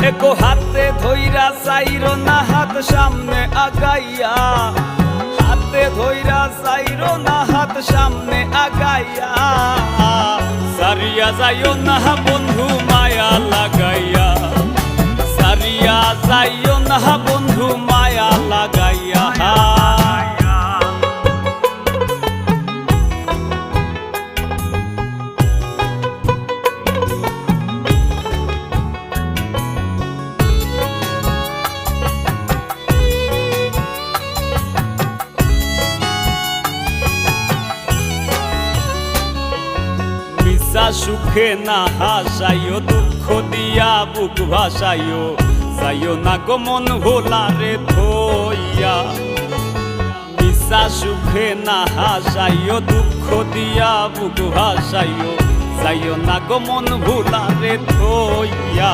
একো হাতে ধইরা চাইরো না হাত সামনে আগাইয়া, হাতে ধইরা চাইরো না হাত সামনে আগাইয়া। সারিয়া যাইও না বন্ধু মায়া লাগাইয়া, সারিয়া যাইও না বন্ধু মায়া লাগাইয়া। সুখে না হাসাইও, দুঃখ দিয়া বুক ভাসাইও, যাইও না গো মন ভোলারে থইয়া। মিশা সুখে না হাসাইও, দুঃখ দিয়া বুক ভাসাইও, যাইও না গো মন ভোলারে থইয়া।